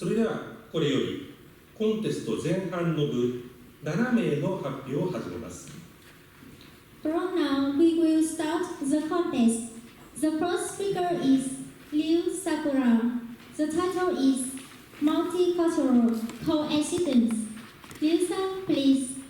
それではこれよりコンテスト前半の部7名の発表を始めます。From now, we will start the contest. The first speaker is Liu Sakura. The title is Multicultural, coexistence. Liu-san, please.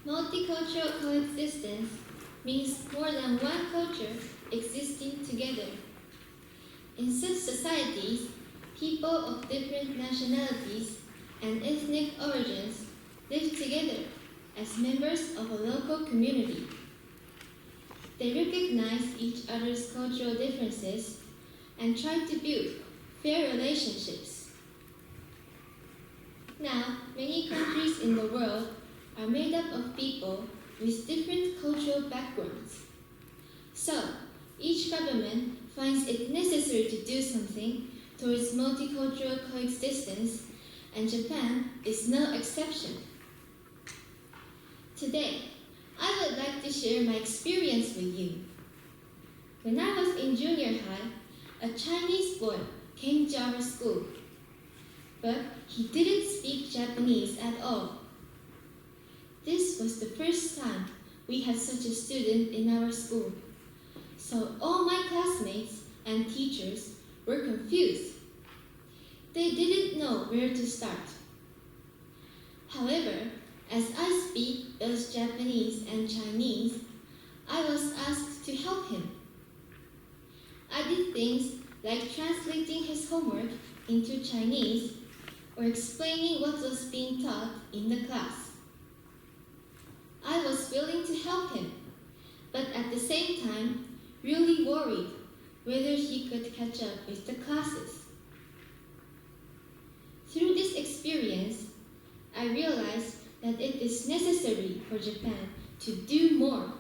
Multicultural coexistence means more than one culture existing together. In such societies, people of different nationalities and ethnic origins live together as members of a local community. They recognize each other's cultural differences and try to build fair relationships. Now, many countries in the world are made up of people with different cultural backgrounds. So, each government finds it necessary to do something towards multicultural coexistence, and Japan is no exception. Today, I would like to share my experience with you. When I was in junior high, a Chinese boy came to our school, but he didn't speak Japanese at all. This was the first time we had such a student in our school, so all my classmates and teachers were confused. They didn't know where to start. However, as I speak both Japanese and Chinese, I was asked to help him. I did things like translating his homework into Chinese or explaining what was being taught in the class. I was willing to help him, but at the same time, really worried whether he could catch up with the classes. Through this experience, I realized that it is necessary for Japan to do more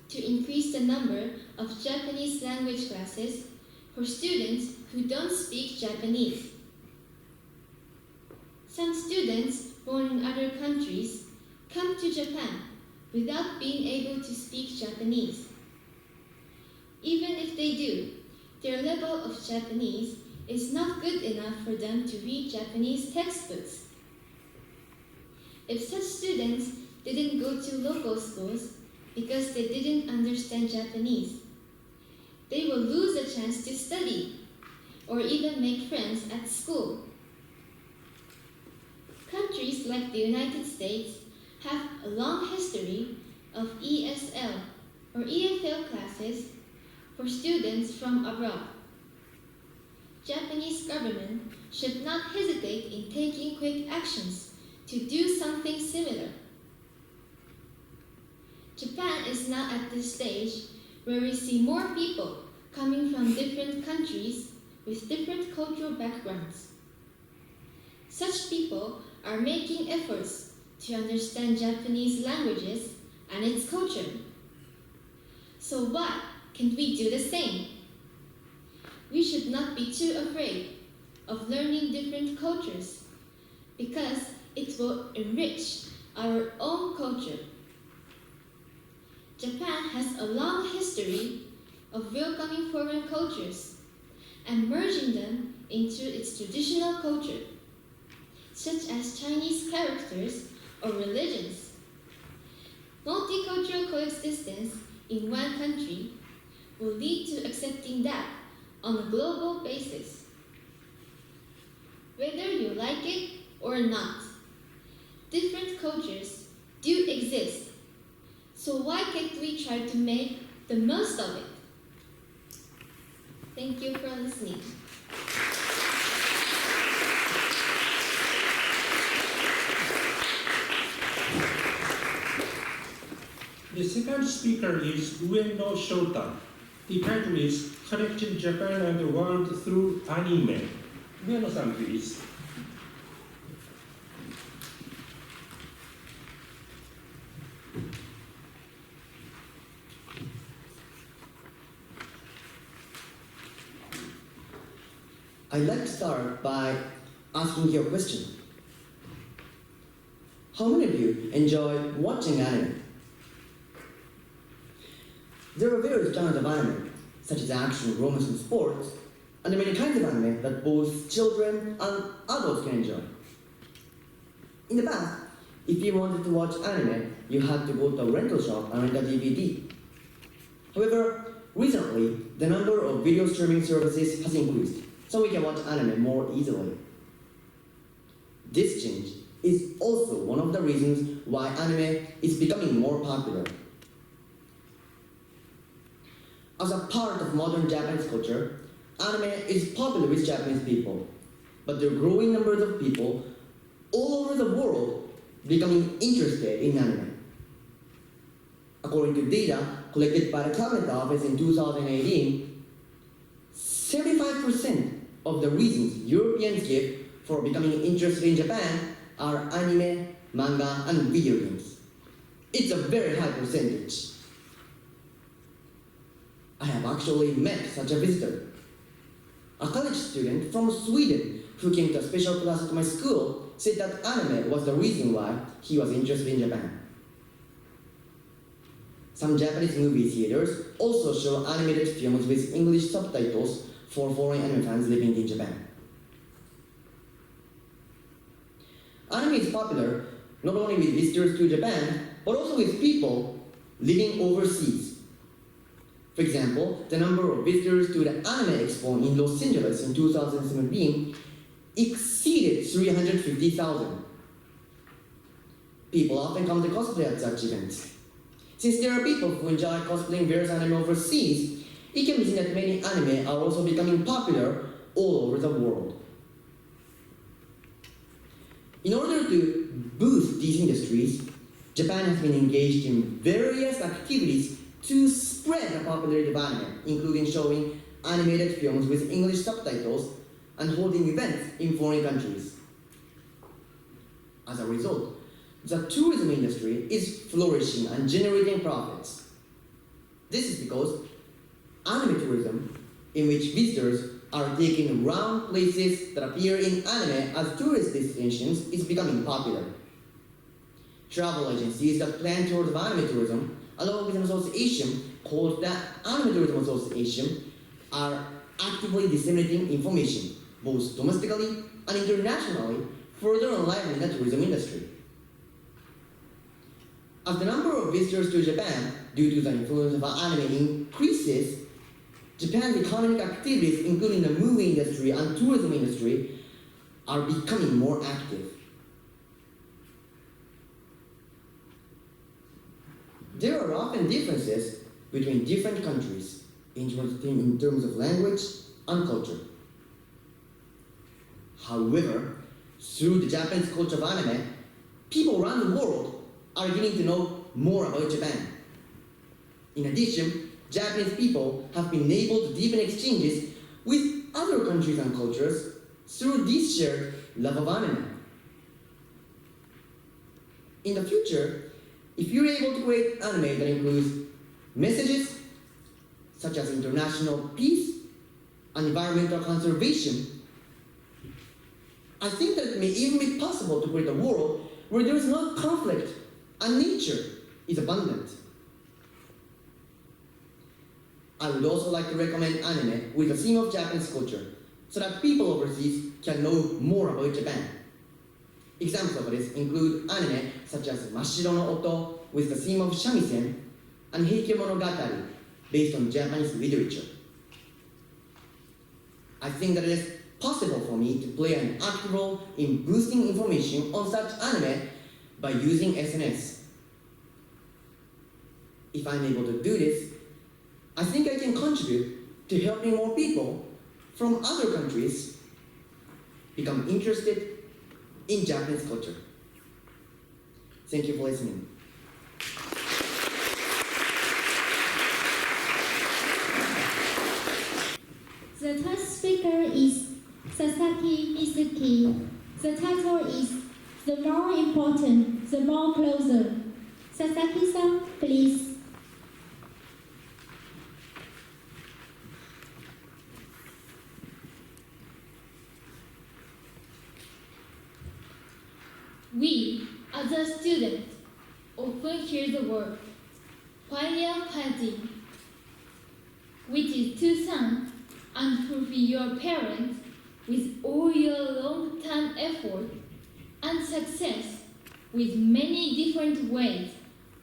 to increase the number of Japanese language classes for students who don't speak Japanese. Some students born in other countries come to Japan without being able to speak Japanese. Even if they do, their level of Japanese is not good enough for them to read Japanese textbooks. If such students didn't go to local schools because they didn't understand Japanese, they will lose a chance to study or even make friends at school. Countries like the United States have a long history of ESL or EFL classes for students from abroad. Japanese government should not hesitate in taking quick actions to do something similar. Japan is now at this stage where we see more people coming from different countries with different cultural backgrounds. Such people are making efforts to understand Japanese languages and its culture. So why can't we do the same? We should not be too afraid of learning different cultures because it will enrich our own culture. Japan has a long history of welcoming foreign cultures and merging them into its traditional culture, such as Chinese characters or religions. Multicultural coexistence in one country will lead to accepting that on a global basis. Whether you like it or not, different cultures do exist. So why can't we try to make the most of it? Thank you for listening. The second speaker is Ueno Shota. The title is Connecting Japan and the World Through Anime. Ueno-san, please. I'd like to start by asking you a question. How many of you enjoy watching anime? There are various genres of anime, such as action, romance, and sports, and there are many kinds of anime that both children and adults can enjoy. In the past, if you wanted to watch anime, you had to go to a rental shop and rent a DVD. However, recently, the number of video streaming services has increased, so we can watch anime more easily. This change is also one of the reasons why anime is becoming more popular. As a part of modern Japanese culture, anime is popular with Japanese people, but there are growing numbers of people all over the world becoming interested in anime. According to data collected by the Cabinet Office in 2018, 75% of the reasons Europeans give for becoming interested in Japan are anime, manga, and video games. It's a very high percentage. I have actually met such a visitor. A college student from Sweden who came to a special class at my school said that anime was the reason why he was interested in Japan. Some Japanese movie theaters also show animated films with English subtitles for foreign anime fans living in Japan. Anime is popular not only with visitors to Japan, but also with people living overseas. For example, the number of visitors to the Anime Expo in Los Angeles in 2017 exceeded 350,000. People often come to cosplay at such events. Since there are people who enjoy cosplaying various anime overseas, it can be seen that many anime are also becoming popular all over the world. In order to boost these industries, Japan has been engaged in various activities to spread the popularity of anime, including showing animated films with English subtitles and holding events in foreign countries. As a result, the tourism industry is flourishing and generating profits. This is because anime tourism, in which visitors are taken around places that appear in anime as tourist destinations, is becoming popular. Travel agencies that plan tours of anime tourism, along with an association called the Anime Tourism Association, are actively disseminating information, both domestically and internationally, further enlivening the tourism industry. As the number of visitors to Japan due to the influence of anime increases, Japan's economic activities, including the movie industry and tourism industry, are becoming more active. There are often differences between different countries in terms of language and culture. However, through the Japanese culture of anime, people around the world are getting to know more about Japan. In addition, Japanese people have been able to deepen exchanges with other countries and cultures through this shared love of anime. In the future, if you're able to create anime that includes messages such as international peace and environmental conservation, I think that it may even be possible to create a world where there is no conflict and nature is abundant. I would also like to recommend anime with a theme of Japanese culture so that people overseas can know more about Japan. Examples of this include anime such as Mashiro no Oto with the theme of shamisen and Heike Monogatari based on Japanese literature. I think that it is possible for me to play an active role in boosting information on such anime by using SNS. If I'm able to do this, I think I can contribute to helping more people from other countries become interested in Japanese culture. Thank you for listening. The third speaker is Sasaki Mizuki. The title is The More Important, The More Closer. Sasaki-san, please. We, as a the students often hear the word filial piety, which is to thank and fulfill your parents with all your long-term effort and success with many different ways.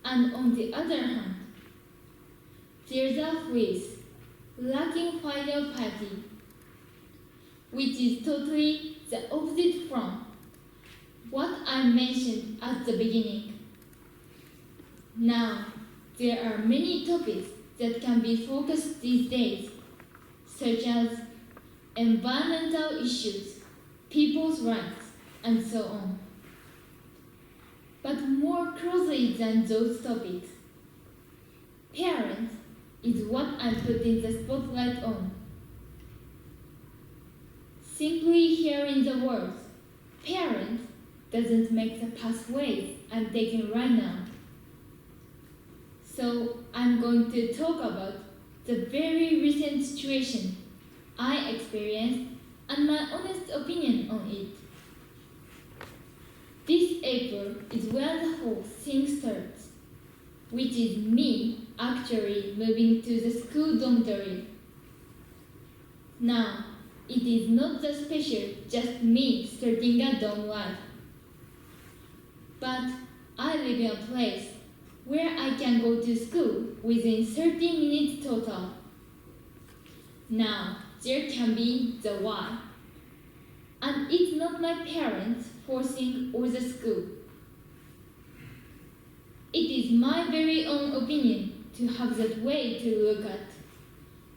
And on the other hand, there's a phrase, lacking filial piety, which is totally the opposite from what I mentioned at the beginning. Now, there are many topics that can be focused these days, such as environmental issues, people's rights, and so on. But more closely than those topics, parents is what I'm putting the spotlight on. Simply hearing the words parents doesn't make the pathways I'm taking right now. So I'm going to talk about the very recent situation I experienced and my honest opinion on it. This April is where the whole thing starts, which is me actually moving to the school dormitory. Now, it is not that special just me starting a dorm life. But I live in a place where I can go to school within 30 minutes total. Now, there can be the why. And it's not my parents forcing or the school. It is my very own opinion to have that way to look at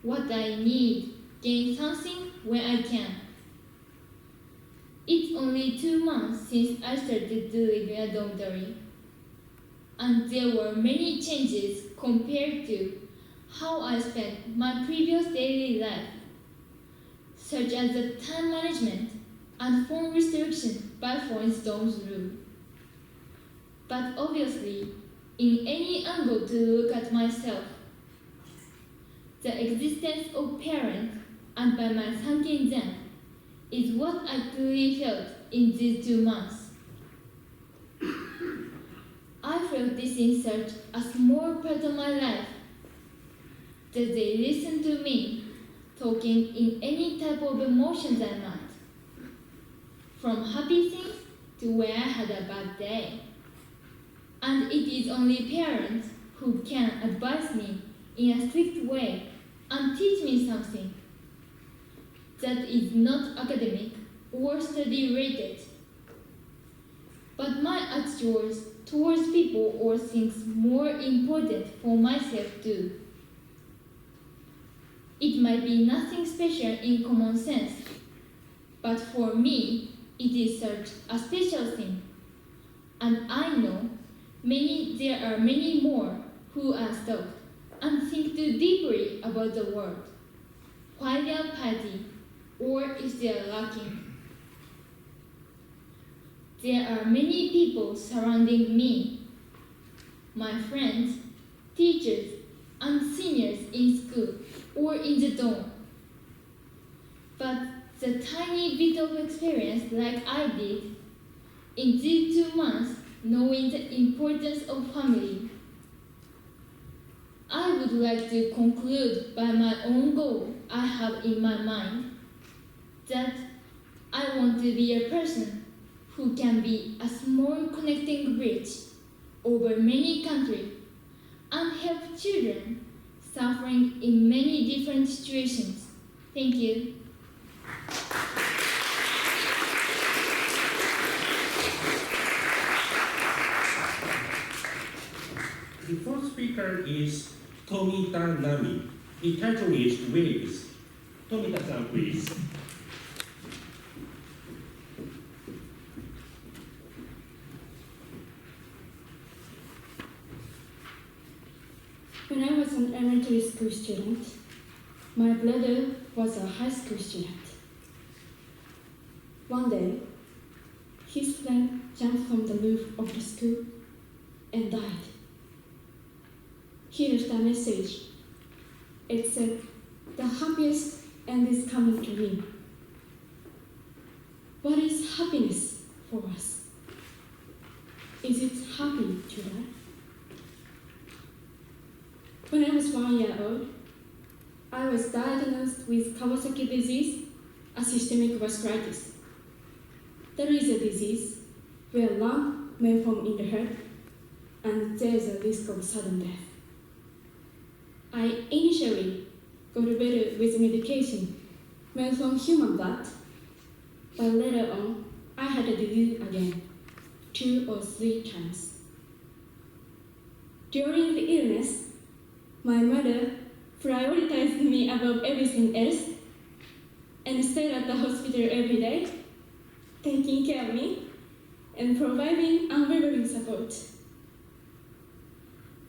what I need, gain something when I can. It's only 2 months since I started to live in a dormitory, and there were many changes compared to how I spent my previous daily life, such as the time management and phone restriction by foreign storms rule. But obviously, in any angle to look at myself, the existence of parents and by my thanking them is what I truly felt in these 2 months. I felt this in such a small part of my life that they listen to me talking in any type of emotions I might, from happy things to where I had a bad day. And it is only parents who can advise me in a strict way and teach me something that is not academic or study related. But my attitudes towards people or things more important for myself too. It might be nothing special in common sense, but for me, it is such a special thing. And I know there are many more who are stuck and think too deeply about the word filial piety, or if they are lacking. There are many people surrounding me, my friends, teachers, and seniors in school or in the dorm. But the tiny bit of experience like I did in these 2 months, knowing the importance of family, I would like to conclude by my own goal I have in my mind, that I want to be a person who can be a small connecting bridge over many countries and help children suffering in many different situations. Thank you. The fourth speaker is Tomita Nami. The title is Waves. Tomita-san, please. When I was an elementary school student, my brother was a high school student. One day, his friend jumped from the roof of the school and died. He left a message. It said, "The happiest end is coming to me." What is happiness for us? Is it happy to die? When I was 1 year old, I was diagnosed with Kawasaki disease, a systemic vasculitis. That is a disease where lump may form in the head and there is a risk of sudden death. I initially got better with medication made from human blood, but later on I had the disease again 2 or 3 times. During the illness, my mother prioritized me above everything else and stayed at the hospital every day, taking care of me and providing unwavering support.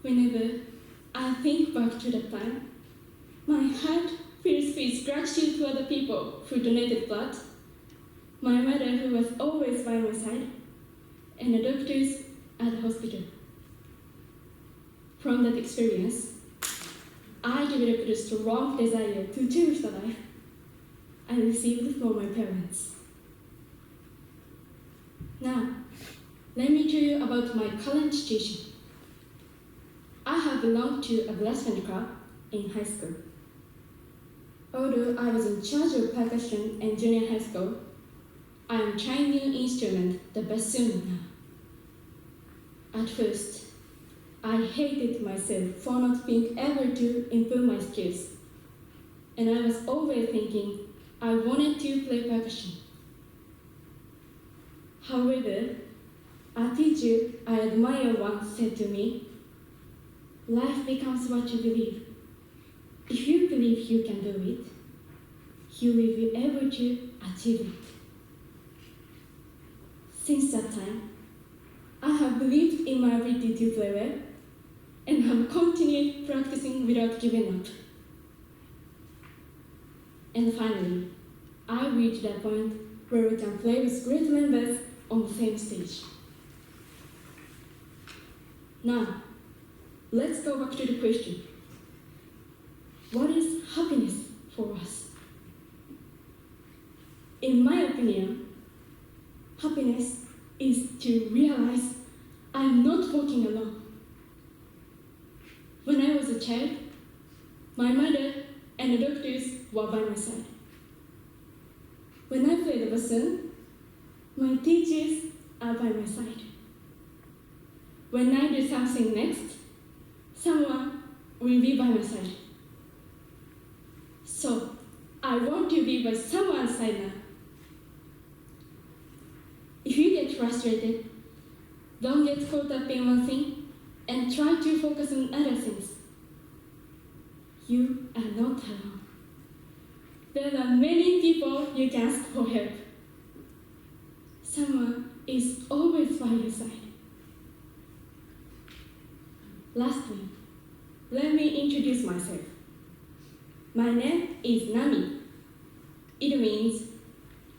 Whenever I think back to that time, my heart fills with gratitude for the people who donated blood, my mother who was always by my side, and the doctors at the hospital. From that experience, I developed a strong desire to cherish the life I received from my parents. Now, let me tell you about my current situation. I have belonged to a brass band club in high school. Although I was in charge of percussion in junior high school, I am trying new instrument, the bassoon now. At first, I hated myself for not being able to improve my skills, and I was always thinking I wanted to play percussion. However, a teacher I admire once said to me, "Life becomes what you believe. If you believe you can do it, you will be able to achieve it." Since that time, I have believed in my ability to play well and have continued practicing without giving up. And finally, I reached a point where we can play with great members on the same stage. Now, let's go back to the question. What is happiness for us? In my opinion, happiness is to realize I'm not walking alone. When I was a child, my mother and the doctors were by my side. When I play the bassoon, my teachers are by my side. When I do something next, someone will be by my side. So, I want to be by someone's side now. If you get frustrated, don't get caught up in one thing and try to focus on other things. You are not alone. There are many people you can ask for help. Someone is always by your side. Lastly, let me introduce myself. My name is Nami. It means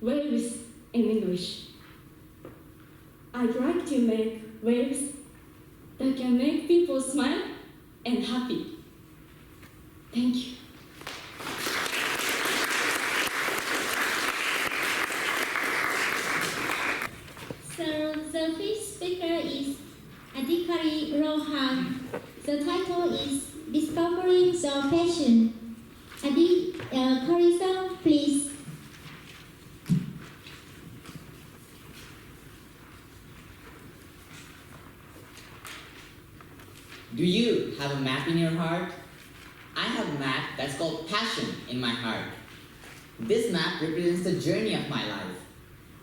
waves in English. I'd like to make waves that can make people smile and happy. Thank you. So the fifth speaker is Addie Rohan. The title is Discovering the Passion. Addie Carissa, please. Do you have a map in your heart? I have a map that's called passion in my heart. This map represents the journey of my life.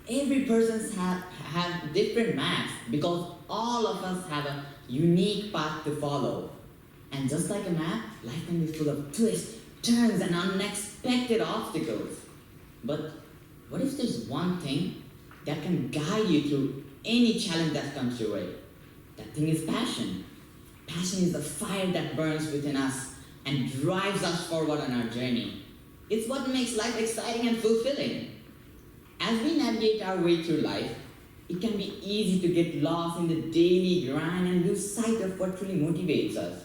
Every person have different maps because all of us have a unique path to follow. And just like a map, life can be full of twists, turns, and unexpected obstacles. But what if there's one thing that can guide you through any challenge that comes your way? That thing is passion. Passion is the fire that burns within us and drives us forward on our journey. It's what makes life exciting and fulfilling. As we navigate our way through life, it can be easy to get lost in the daily grind and lose sight of what truly motivates us.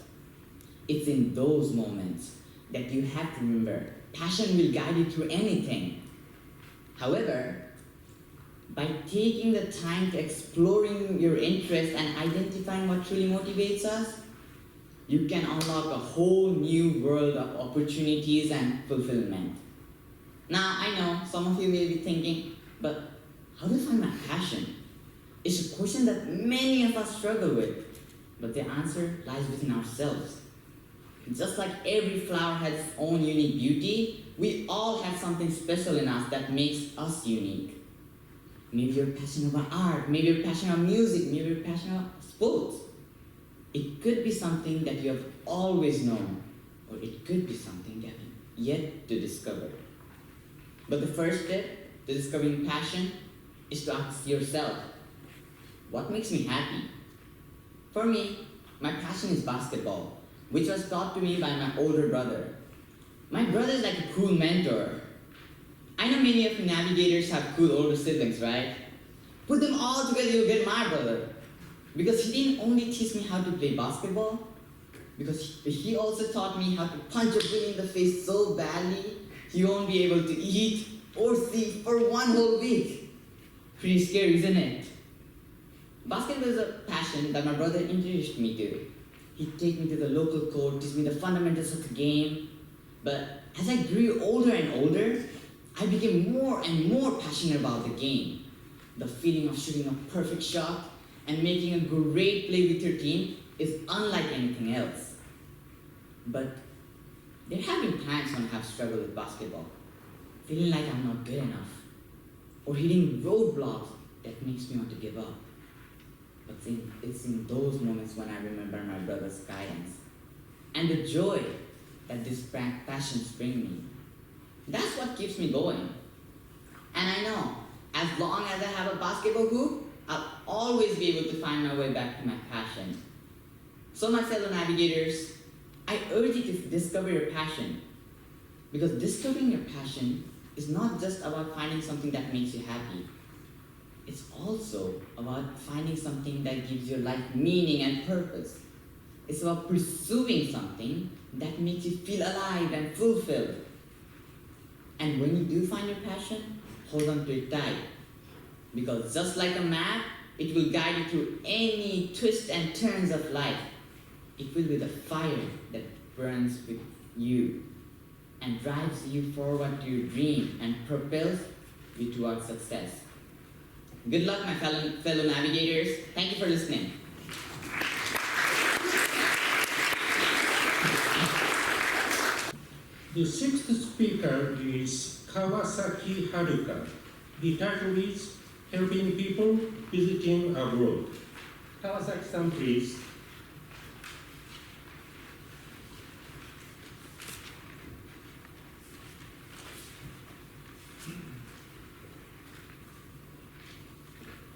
It's in those moments that you have to remember, passion will guide you through anything. However, By taking the time to exploring your interests and identifying what truly motivates us, you can unlock a whole new world of opportunities and fulfillment. Now, I know some of you may be thinking, but how do I find my passion? It's a question that many of us struggle with, but the answer lies within ourselves. Just like every flower has its own unique beauty, we all have something special in us that makes us unique. Maybe you're passionate about art, maybe you're passionate about music, maybe you're passionate about sports. It could be something that you have always known, or it could be something you haven't yet to discover. But the first step to discovering passion is to ask yourself, what makes me happy? For me, my passion is basketball, which was taught to me by my older brother. My brother is like a cool mentor. I know many of you navigators have cool older siblings, right? Put them all together, you'll get my brother. Because he didn't only teach me how to play basketball, because he also taught me how to punch a bully in the face so badly, he won't be able to eat or sleep for one whole week. Pretty scary, isn't it? Basketball is a passion that my brother introduced me to. He'd take me to the local court, teach me the fundamentals of the game. But as I grew older and older, I became more and more passionate about the game. The feeling of shooting a perfect shot and making a great play with your team is unlike anything else. But there have been times when I have struggled with basketball, feeling like I'm not good enough, or hitting roadblocks that makes me want to give up. But it's in those moments when I remember my brother's guidance and the joy that this passions bring me. That's what keeps me going. And I know, as long as I have a basketball hoop, I'll always be able to find my way back to my passion. So my fellow navigators, I urge you to discover your passion. Because discovering your passion is not just about finding something that makes you happy. It's also about finding something that gives your life meaning and purpose. It's about pursuing something that makes you feel alive and fulfilled. And when you do find your passion, hold on to it tight. Because just like a map, it will guide you through any twists and turns of life. It will be the fire that burns with you and drives you forward to your dream and propels you towards success. Good luck, my fellow navigators. Thank you for listening. The sixth speaker is Kawasaki Haruka. The title is Helping People Visiting Abroad. Kawasaki-san, please.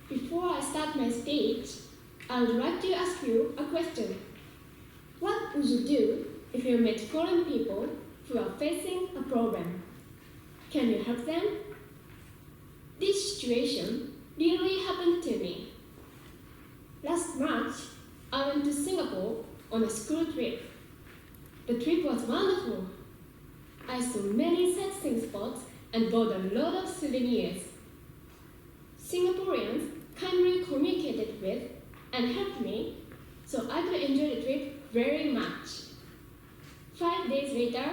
Before I start my speech, I would like to ask you a question. What would you do if you met foreign people who are facing a problem? Can you help them? This situation really happened to me. Last March, I went to Singapore on a school trip. The trip was wonderful. I saw many sightseeing spots and bought a lot of souvenirs. Singaporeans kindly communicated with and helped me, so I could enjoy the trip very much. 5 days later,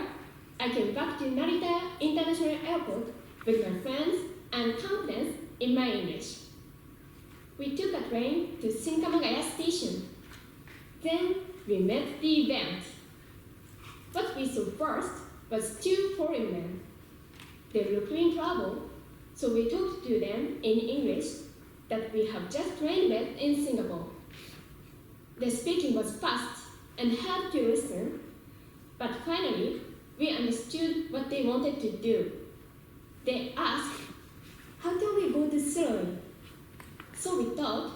I came back to Narita International Airport with my friends and confidence in my English. We took a train to Shinkamagaya Station. Then we met the event. What we saw first was 2 foreign men. They were looking in trouble, so we talked to them in English that we have just trained with in Singapore. The speaking was fast and hard to listen, but finally we understood what they wanted to do. They asked, "How can we go to Sicily?" So we thought,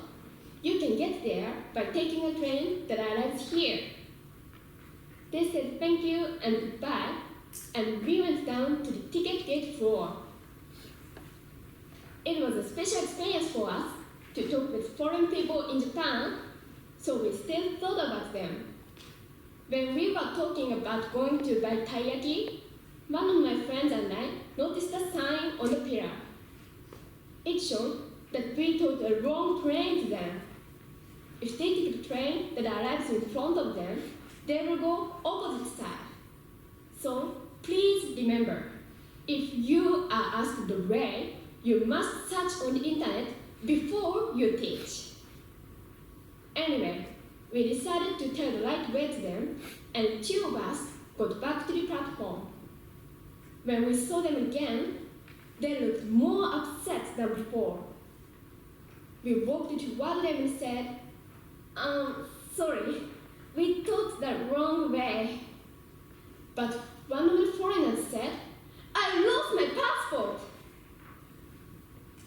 you can get there by taking a train that arrives here. They said thank you and goodbye, and we went down to the ticket gate floor. It was a special experience for us to talk with foreign people in Japan, so we still thought about them. When we were talking about going to buy taiyaki, one of my friends and I noticed a sign on the pillar. It showed that we took a wrong train to them. If they take the train that arrives in front of them, they will go opposite side. So please remember, if you are asked the way, you must search on the internet before you teach. Anyway, we decided to tell the right way to them, and two of us got back to the platform. When we saw them again, they looked more upset than before. We walked toward them and said, sorry, we took the wrong way. But one of the foreigners said, I lost my passport.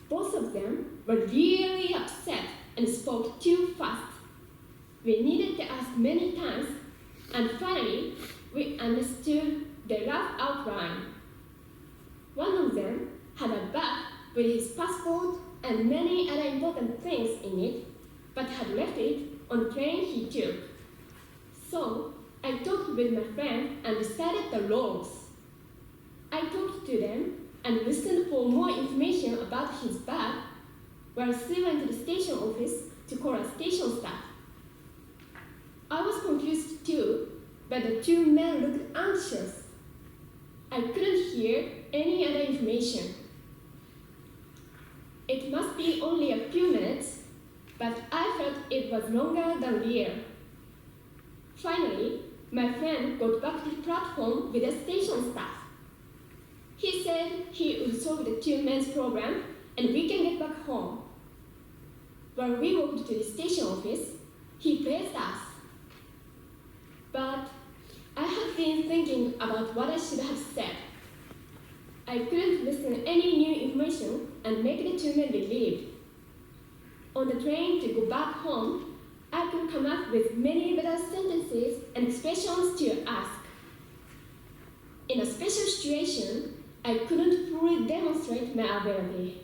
Both of them were really upset and spoke too fast. We needed to ask many times, and finally, we understood their rough outline. One of them had a bag with his passport and many other important things in it, but had left it on the train he took. So I talked with my friend and decided the rules. I talked to them and listened for more information about his bag, while she went to the station office to call a station staff. I was confused too, but the two men looked anxious. I couldn't hear any other information. It must be only a few minutes, but I felt it was longer than real. Finally, my friend got back to the platform with the station staff. He said he would solve the two men's problem and we can get back home. When we walked to the station office, he praised us. But I have been thinking about what I should have said. I couldn't listen any new information and make the two men relieved. On the train to go back home, I could come up with many better sentences and expressions to ask. In a special situation, I couldn't fully demonstrate my ability.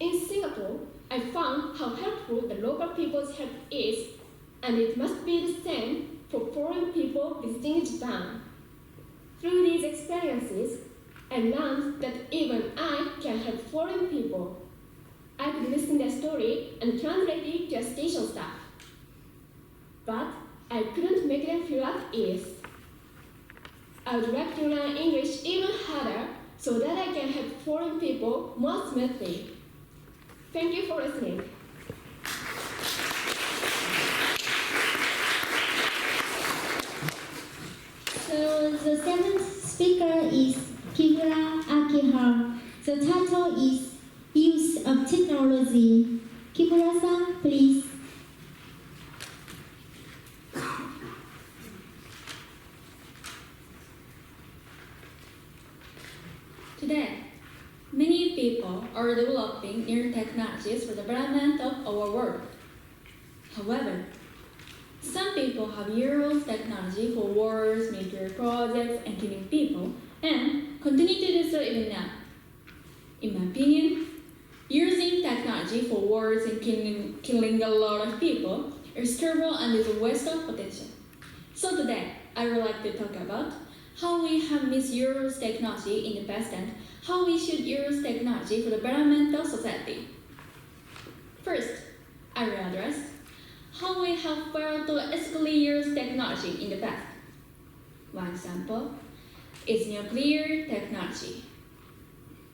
In Singapore, I found how helpful the local people's help is, and it must be the same for foreign people visiting Japan. Through these experiences, I learned that even I can help foreign people. I could listen to their story and translate it to a station staff. But I couldn't make them feel at ease. I would like to learn English even harder so that I can help foreign people more smoothly. Thank you for listening. So the seventh speaker is Kimura Akihara. The title is Use of Technology. Kimura-san, please. Today, many people are developing new technologies for the betterment of our world. However, some people have used technology for wars, military projects, and killing people, and continue to do so even now. In my opinion, using technology for wars and killing a lot of people is terrible and is a waste of potential. So today, I would like to talk about how we have misused technology in the past and how we should use technology for the betterment of society. First, I will address how we have failed to ethically use technology in the past. One example is nuclear technology.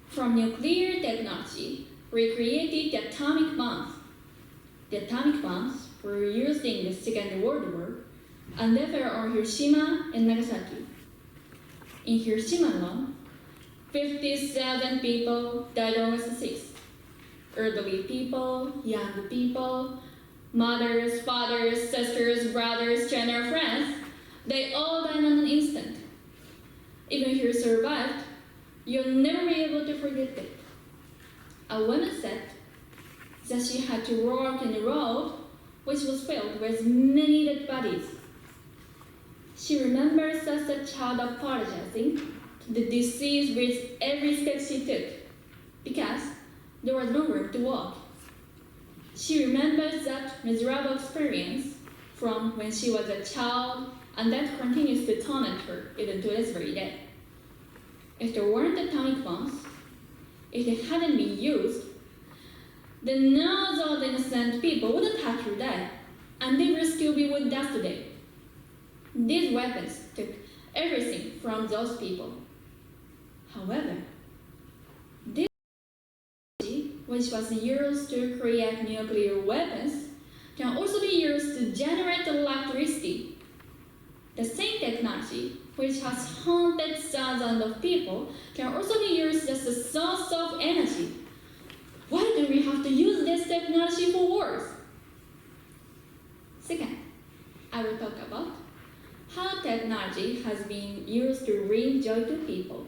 From nuclear technology, we created the atomic bombs. The atomic bombs were used in the Second World War, and they fell on Hiroshima and Nagasaki. In Hiroshima alone, 50,000 people died overseas. Elderly people, young people, mothers, fathers, sisters, brothers, children, friends, they all died in an instant. Even if you survived, you'll never be able to forget it. A woman said that she had to walk in a road which was filled with many dead bodies. She remembers as a child apologizing to the deceased with every step she took, because there was no room to walk. She remembers that miserable experience from when she was a child, and that continues to torment her even to this very day. If there weren't atomic bombs, if they hadn't been used, then no those innocent people wouldn't have to die, and they will still be with us today. These weapons took everything from those people. However, this technology, which was used to create nuclear weapons, can also be used to generate electricity. The same technology, which has haunted thousands of people, can also be used as a source of energy. Why do we have to use this technology for wars? Second, I will talk about how technology has been used to bring joy to people.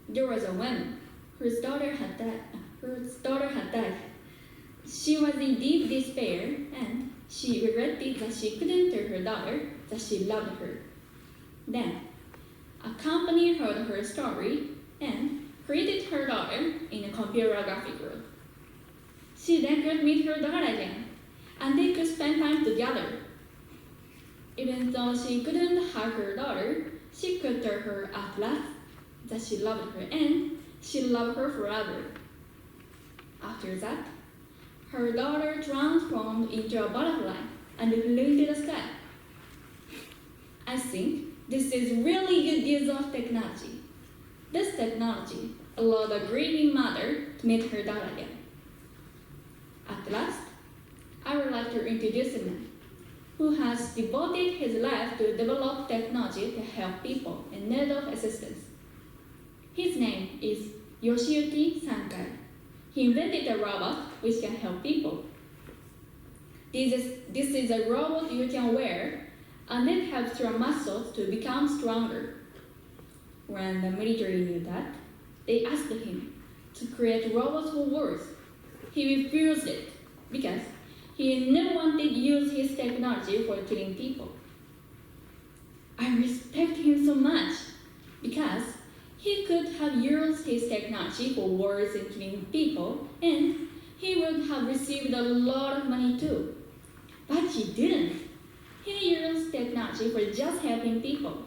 There was a woman whose daughter had died. She was in deep despair, and she regretted that she couldn't tell her daughter that she loved her. Then, a company heard her story and created her daughter in a computer graphic world. She then could meet her daughter again, and they could spend time together. Even though she couldn't hug her daughter, she could tell her at last that she loved her and she loved her forever. After that, her daughter transformed into a butterfly and flew into the sky. I think this is really good use of technology. This technology allowed a grieving mother to meet her daughter again. At last, I would like to introduce a man who has devoted his life to develop technology to help people in need of assistance. His name is Yoshiyuki Sankar. He invented a robot which can help people. This is a robot you can wear, and it helps your muscles to become stronger. When the military knew that, they asked him to create robots for wars. He refused it because he never wanted to use his technology for killing people. I respect him so much because he could have used his technology for wars and killing people, and he would have received a lot of money too. But he didn't. He used technology for just helping people.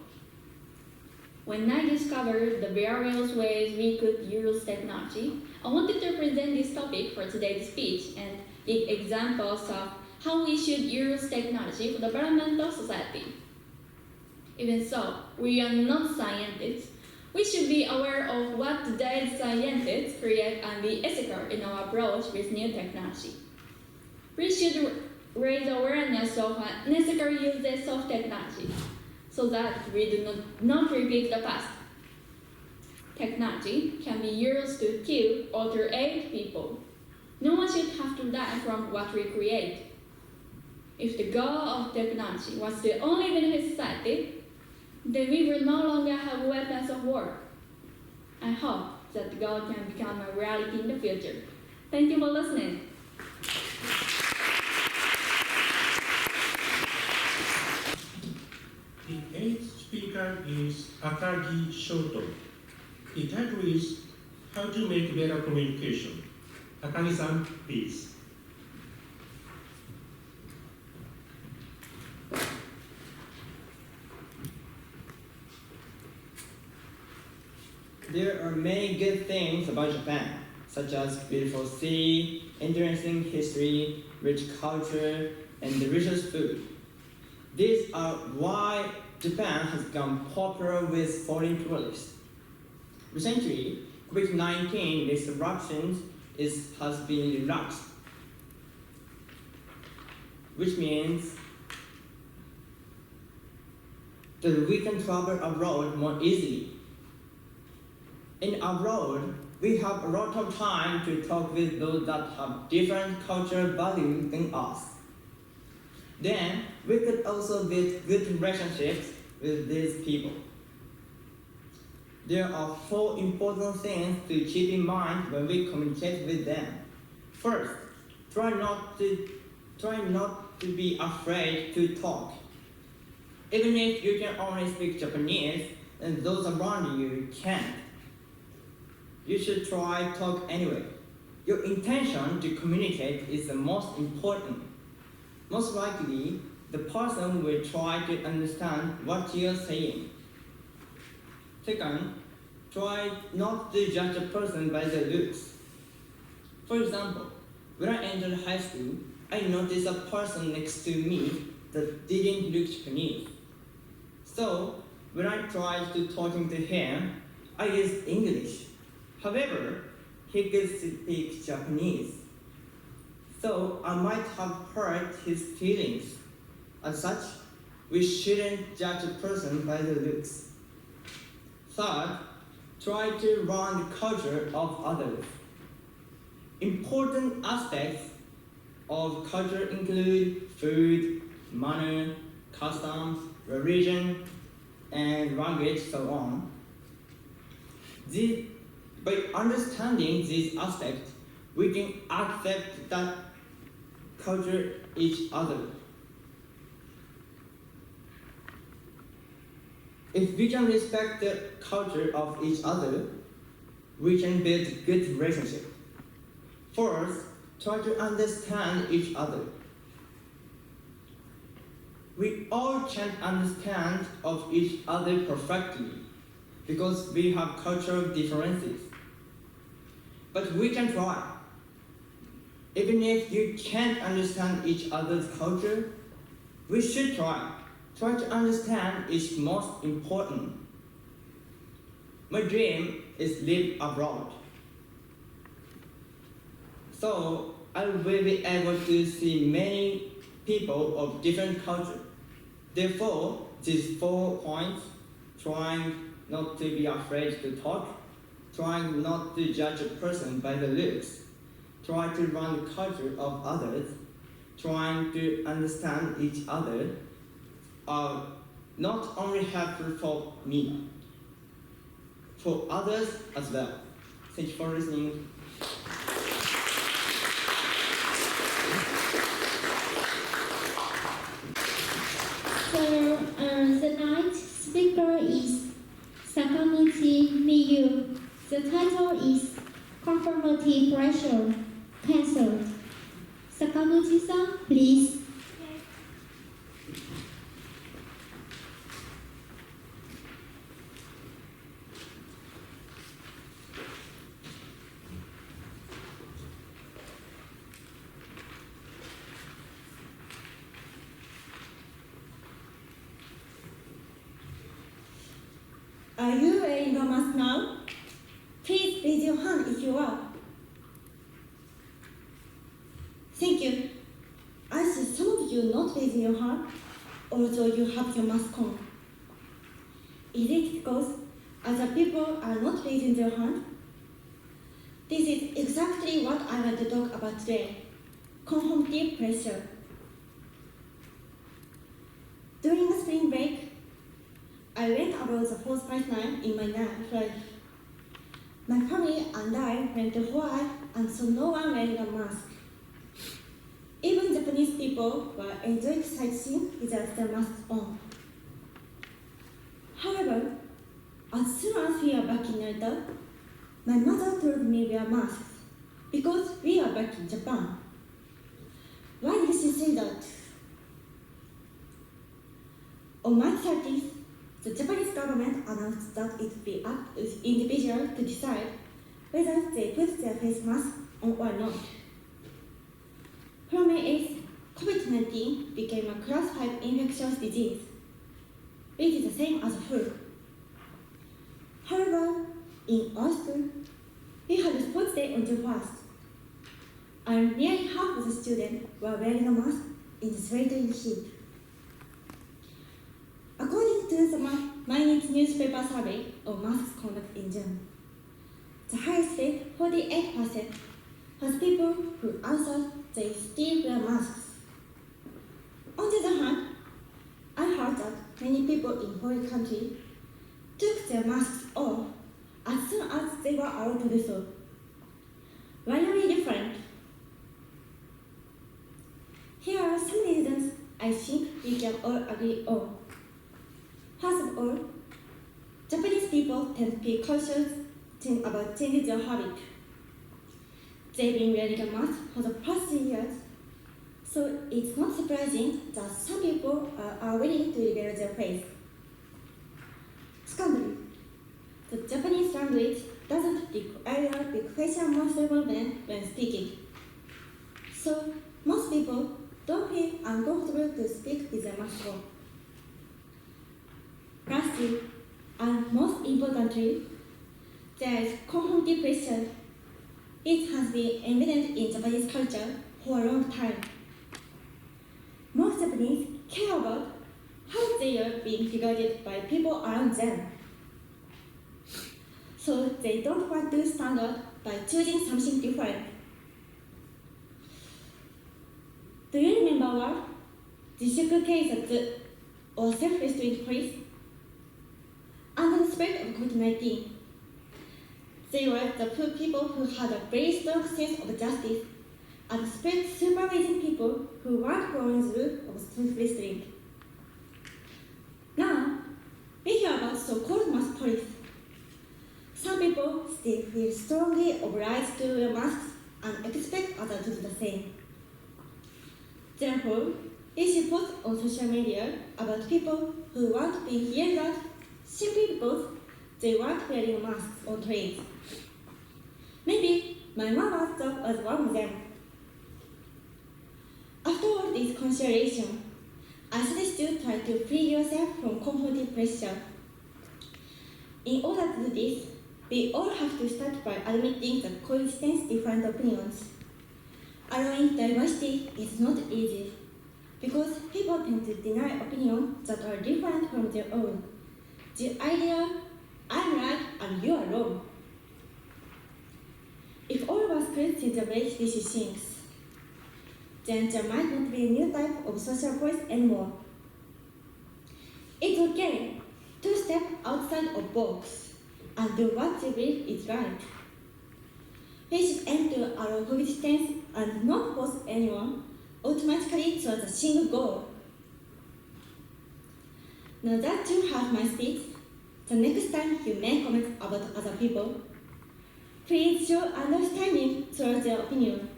When I discovered the various ways we could use technology, I wanted to present this topic for today's speech and give examples of how we should use technology for the betterment of society. Even so, we are not scientists. We should be aware of what today's scientists create and be ethical in our approach with new technology. We should raise awareness of unethical uses of technology so that we do not repeat the past. Technology can be used to kill or to aid people. No one should have to die from what we create. If the goal of technology was to only benefit society, then we will no longer have weapons of war. I hope that the goal can become a reality in the future. Thank you for listening. The eighth speaker is Akagi Shoto. The title is How to Make Better Communication. Akagi-san, please. There are many good things about Japan, such as beautiful sea, interesting history, rich culture, and delicious food. These are why Japan has become popular with foreign tourists. Recently, COVID-19 disruptions has been relaxed, which means that we can travel abroad more easily. In abroad, we have a lot of time to talk with those that have different cultural values than us. Then, we could also build good relationships with these people. There are 4 important things to keep in mind when we communicate with them. First, try not to be afraid to talk. Even if you can only speak Japanese and those around you can't, you should try talk anyway. Your intention to communicate is the most important. Most likely, the person will try to understand what you're saying. Second, try not to judge a person by their looks. For example, When I entered high school, I noticed a person next to me that didn't look Japanese. So, when I tried to talking to him, I used English. However, he could speak Japanese. So, I might have hurt his feelings. As such, we shouldn't judge a person by the looks. Third, try to learn the culture of others. Important aspects of culture include food, manner, customs, religion, and language, so on. By understanding these aspects, we can accept that culture each other. If we can respect the culture of each other, we can build good relationship. First, try to understand each other. We all can't understand of each other perfectly because we have cultural differences. But we can try. Even if you can't understand each other's culture, we should try. Try to understand is most important. My dream is live abroad. So I will be able to see many people of different culture. Therefore, these 4 points, trying not to be afraid to talk, trying not to judge a person by the looks, try to learn the culture of others, trying to understand each other, are not only helpful for me, for others as well. Thank you for listening. So the ninth speaker is Sakaguchi Miyu. The title is Conformity Pressure Cancelled. Sakaguchi-san, please. Are you wearing a mask now? Please raise your hand if you are. Thank you. I see some of you not raising your hand, although you have your mask on. Is it because other people are not raising their hand? This is exactly what I want to talk about today. Conformity pressure. During the spring break, I went abroad the first time in my life. My family and I went to Hawaii and saw no one wearing a mask. Even Japanese people were enjoying sightseeing without their masks on. However, as soon as we are back in Narita, my mother told me wear masks because we are back in Japan. Why did she say that? On March 30th, the Japanese government announced that it would be up to individuals to decide whether they put their face mask on or not. From May 8th, COVID-19 became a class 5 infectious disease, which is the same as flu. However, in our school, we had a sports day on June 1st, and nearly half of the students were wearing a mask in the sweltering heat. According to the Mainichi newspaper survey of masks conducted in June, the highest rate, 48%, has people who answered they still wear masks. On the other hand, I heard that many people in foreign countries took their masks off as soon as they were allowed to do so. Why are we different? Here are some reasons I think we can all agree on. First of all, Japanese people tend to be cautious about changing their habit. They've been wearing a mask for the past 3 years, so it's not surprising that some people are willing to reveal their face. Secondly, the Japanese language doesn't require big facial muscle movement when speaking. So most people don't feel uncomfortable to speak with a mask on. Lastly, and most importantly, there is conformity pressure. It has been embedded in Japanese culture for a long time. Most Japanese care about how they are being regarded by people around them. So they don't want to stand out by choosing something different. Do you remember what? 自粛警察 or self-restraint police? Under the spread of COVID-19, they were the people who had a very strong sense of justice and spread supervising people who weren't following the rule of self-restraint. Now, we hear about so-called mask police. Some people still feel strongly obliged to wear masks and expect others to do the same. Therefore, we should post on social media about people who weren't being yelled at simply because they weren't wearing masks on trains. Maybe my mama's job was one of them. After all this consideration, I suggest you try to free yourself from conformity pressure. In order to do this, we all have to start by admitting the coexistence different opinions. Allowing diversity is not easy, because people tend to deny opinions that are different from their own. The idea, I'm right and you are wrong. If all of us could celebrate these things, then there might not be a new type of social voice anymore. It's okay to step outside of box and do what you believe is right. We should aim to allow coexistence and not force anyone automatically towards a single goal. Now that you have my speech, the next time you make comments about other people, please show understanding towards their opinion.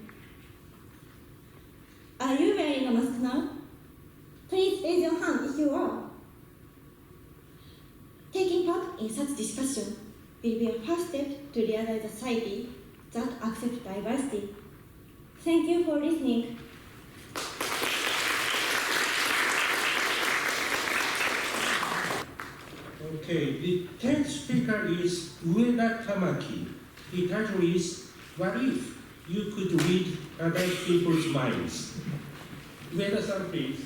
Are you wearing a mask now? Please raise your hand if you are. Taking part in such discussion will be a first step to realize a society that accepts diversity. Thank you for listening. Okay, the 10th speaker is Ueda Tamaki. The title is, What If You Could Read Other People's Minds? Ueda-san, please.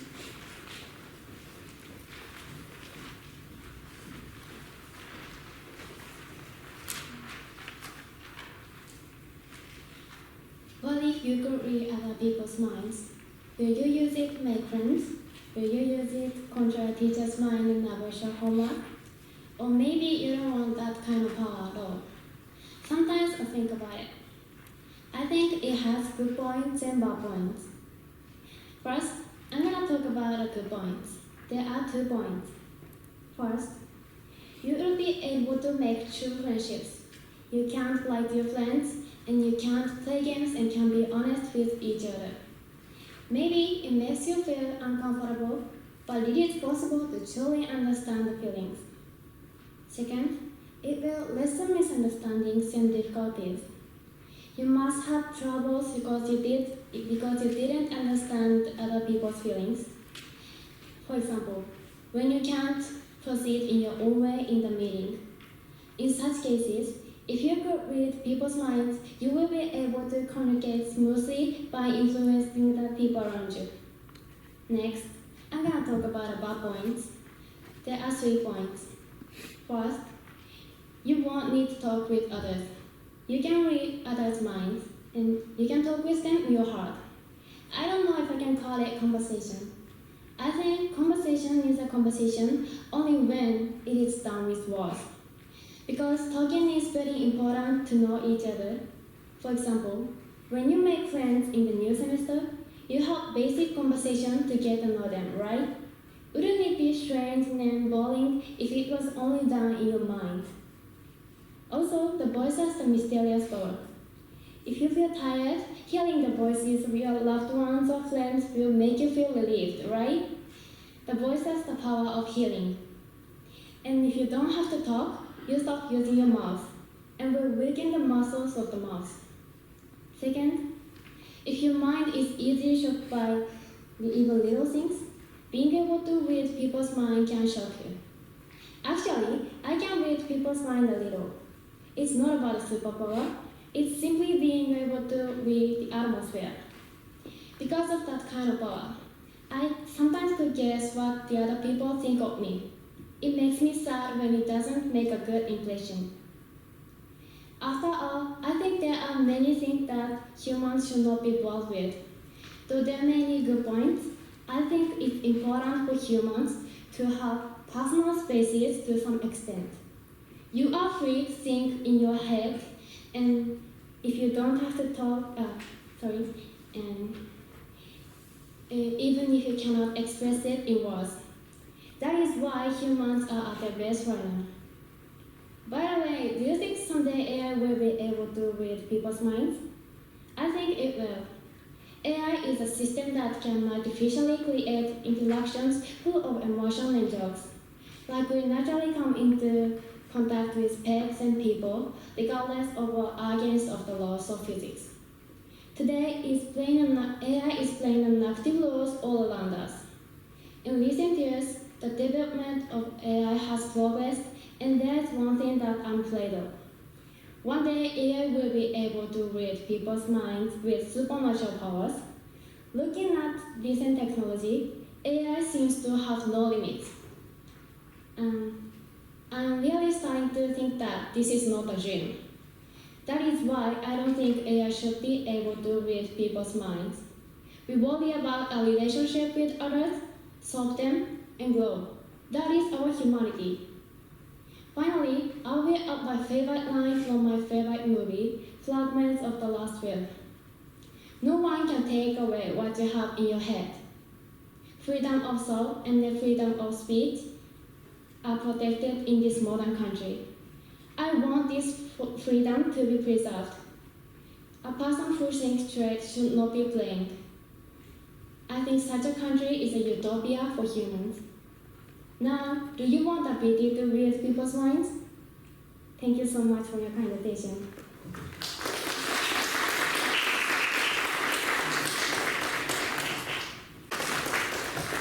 What if you could read other people's minds? Will you use it to make friends? Will you use it to control a teacher's mind and avoid your homework? Or maybe you don't want that kind of power at all. Sometimes I think about it. I think it has good points and bad points. First, I'm gonna talk about the good points. There are 2 points. First, you will be able to make true friendships. You can't lie to your friends, and you can't play games and can be honest with each other. Maybe it makes you feel uncomfortable, but it is possible to truly understand the feelings. Second, it will lessen misunderstandings and difficulties. You must have troubles because you didn't understand other people's feelings. For example, when you can't proceed in your own way in the meeting. In such cases, if you could read people's minds, you will be able to communicate smoothly by influencing the people around you. Next, I'm going to talk about the bad points. There are 3 points. First, you won't need to talk with others. You can read others' minds, and you can talk with them in your heart. I don't know if I can call it conversation. I think conversation is a conversation only when it is done with words. Because talking is very important to know each other. For example, when you make friends in the new semester, you have basic conversation to get to know them, right? Wouldn't it be strange and boring if it was only done in your mind? Also, the voice has the mysterious power. If you feel tired, hearing the voices of your loved ones or friends will make you feel relieved, right? The voice has the power of healing. And if you don't have to talk, you stop using your mouth and will weaken the muscles of the mouth. Second, If your mind is easily shocked by even little things, being able to read people's mind can shock you. Actually, I can read people's mind a little. It's not about a superpower, it's simply being able to read the atmosphere. Because of that kind of power, I sometimes could guess what the other people think of me. It makes me sad when it doesn't make a good impression. After all, I think there are many things that humans should not be bored with. Though there are many good points, I think it's important for humans to have personal spaces to some extent. You are free to think in your head, and if you don't have to talk, even if you cannot express it in words. That is why humans are at their best right now. By the way, do you think someday AI will be able to read people's minds? I think it will. AI is a system that can artificially create interactions full of emotion and jokes. Like we naturally come into contact with pets and people, regardless of or against of the laws of physics. Today, AI is playing an active role all around us. In recent years, the development of AI has progressed, and there's one thing that I'm afraid of. One day, AI will be able to read people's minds with supernatural powers. Looking at recent technology, AI seems to have no limits. I'm really starting to think that this is not a dream. That is why I don't think AI should be able to read people's minds. We worry about our relationship with others, solve them, and grow. That is our humanity. Finally, I'll read up my favorite line from my favorite movie, Fragments of the Last Will. No one can take away what you have in your head. Freedom of thought and the freedom of speech are protected in this modern country. I want this freedom to be preserved. A person who thinks straight should not be blamed. I think such a country is a utopia for humans. Now, do you want the ability to read people's minds? Thank you so much for your kind attention.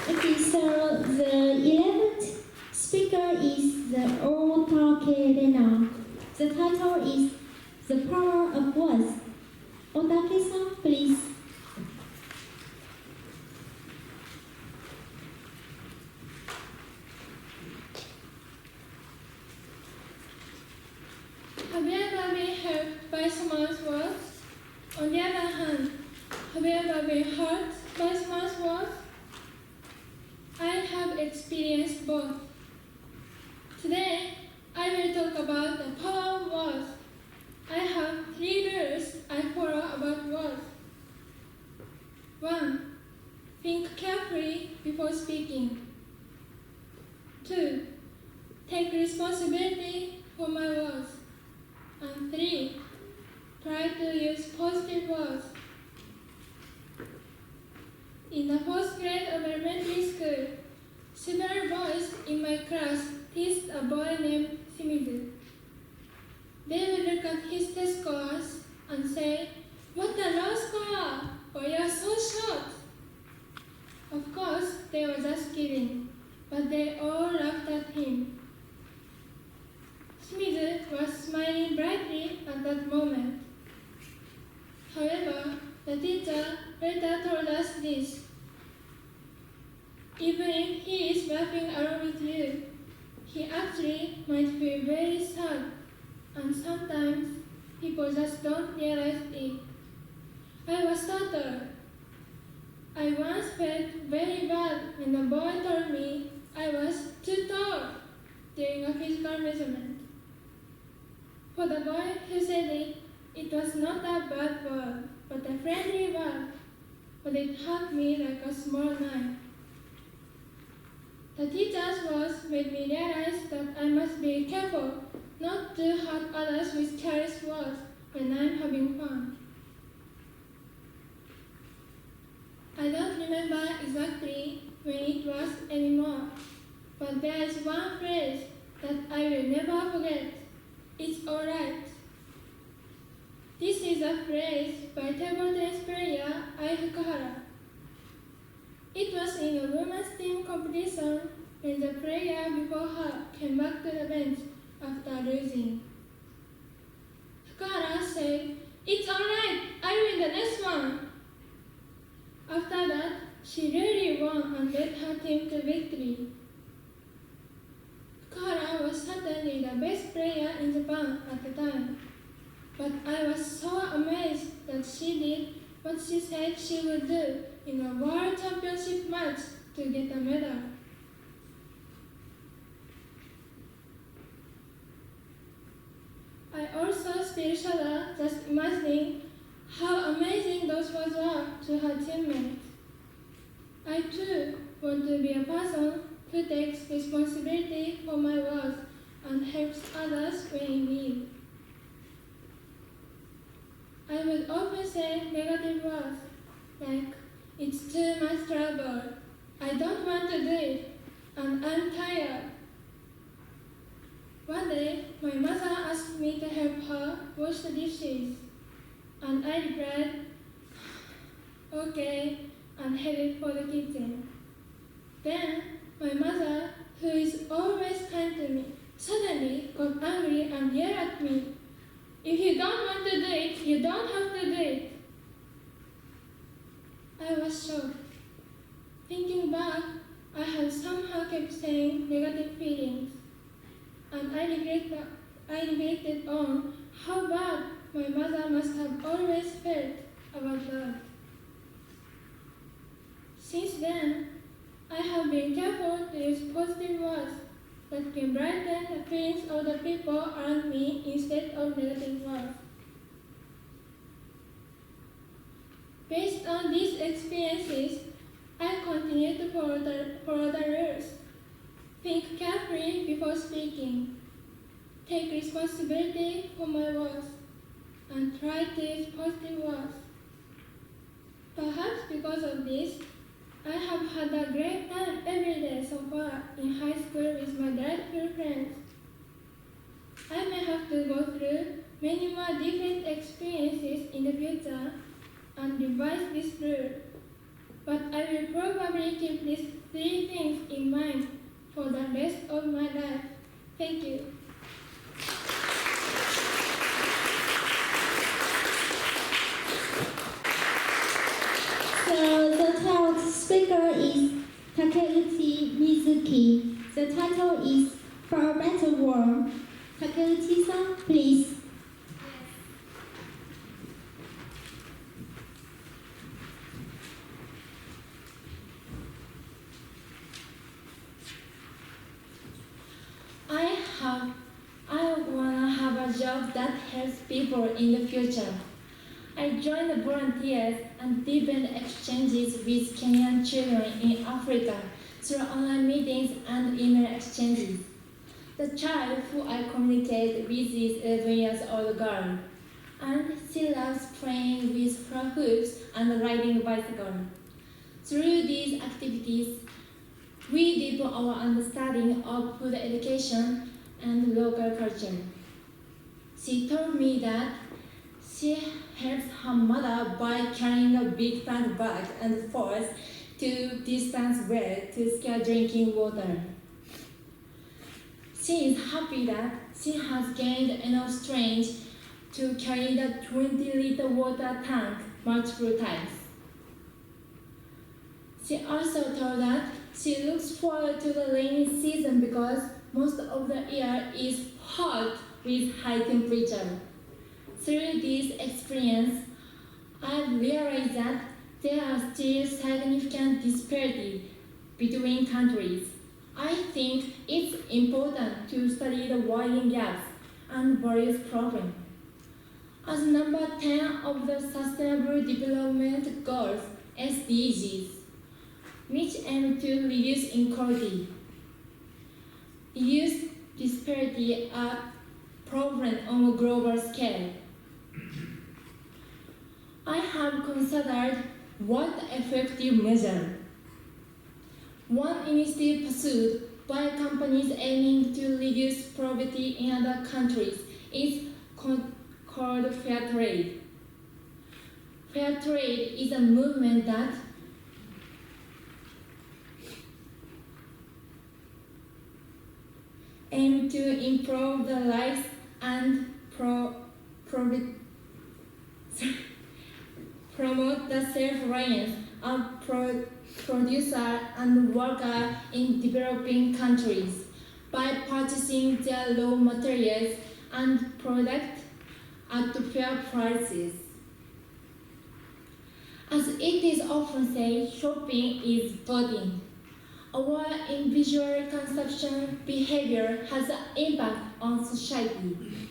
Okay, so the 11th speaker is the Otake Rena. The title is The Power of Words. Otake-san, please. Have you ever been hurt by someone's words? On the other hand, have you ever been hurt by someone's words? I have experienced both. Today, I will talk about the power of words. I have 3 rules I follow about words. 1. Think carefully before speaking. 2. Take responsibility for my words. And 3. Try to use positive words. In the 4th grade of elementary school, several boys in my class teased a boy named Shimizu. They would look at his test scores and say, "What a low score! Or you're so short!" Of course, they were just kidding, but they all laughed at him. Shimizu was smiling brightly at that moment. However, the teacher later told us this. Even if he is laughing along with you, he actually might feel very sad, and sometimes people just don't realize it. I was startled. I once felt very bad when a boy told me I was too tall during a physical measurement. For the boy who said it, it was not a bad word, but a friendly word, but it hurt me like a small knife. The teacher's words made me realize that I must be careful not to hurt others with careless words when I'm having fun. I don't remember exactly when it was anymore, but there is one phrase that I will never forget. It's alright. This is a phrase by table tennis player Ai Fukuhara. It was in a women's team competition when the player before her came back to the bench after losing. Fukuhara said, "It's alright, I'll win the next one." After that, she really won and led her team to victory. Fukuhara was certainly the best player in Japan at the time, but I was so amazed that she did what she said she would do in a world championship match to get a medal. I also still shudder just imagining how amazing those words were to her teammates. I too want to be a person who takes responsibility for my words and helps others when in need. I would often say negative words like, "It's too much trouble, I don't want to do it, and I'm tired." One day, my mother asked me to help her wash the dishes, and I replied, "Okay," and headed for the kitchen. Then, my mother, who is always kind to me, suddenly got angry and yelled at me, "If you don't want to do it, you don't have to do it." I was shocked. Thinking back, I had somehow kept saying negative feelings, and I reflected on how bad my mother must have always felt about that. Since then, I have been careful to use positive words that can brighten the feelings of the people around me instead of negative words. Based on these experiences, I continue to follow the rules. Think carefully before speaking. Take responsibility for my words, and try to use positive words. Perhaps because of this, I have had a great time every day so far in high school with my delightful friends. I may have to go through many more different experiences in the future and revise this rule, but I will probably keep these 3 things in mind for the rest of my life. Thank you. So the third speaker is Takeuchi Mizuki. The title is For a Better World. Takeuchi-san, please. I wanna have a job that helps people in the future. I joined the volunteers and deepened exchanges with Kenyan children in Africa through online meetings and email exchanges. The child who I communicate with is 11 years old girl, and she loves playing with hula hoops and riding a bicycle. Through these activities, we deepen our understanding of food education and local culture. She told me that she helps her mother by carrying a big plant bag and forth to distant well to secure drinking water. She is happy that she has gained enough strength to carry the 20-liter water tank multiple times. She also told that she looks forward to the rainy season because most of the year is hot with high temperature. Through this experience, I realized that there are still significant disparities between countries. I think it's important to study the widening gaps and various problems. As number 10 of the Sustainable Development Goals, SDGs, which aim to reduce inequality. Reduce disparity are problem on a global scale. I have considered what effective measure. One initiative pursued by companies aiming to reduce poverty in other countries is called fair trade. Fair trade is a movement that aims to improve the lives and promote the self-reliance of producer and worker in developing countries by purchasing their raw materials and products at fair prices. As it is often said, shopping is voting. Our individual consumption behavior has an impact on society.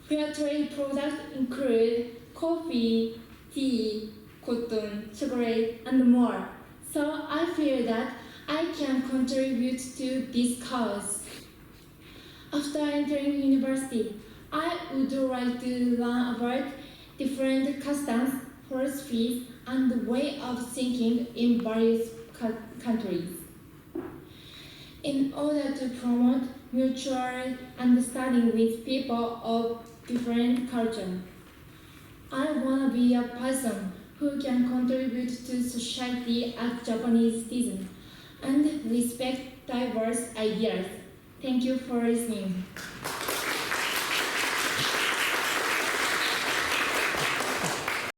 Fair trade products include coffee, tea, cotton, chocolate, and more. So I feel that I can contribute to this cause. After entering university, I would like to learn about different customs, philosophies, and way of thinking in various countries. In order to promote mutual understanding with people of different culture, I want to be a person who can contribute to society as Japanese citizen and respect diverse ideas. Thank you for listening.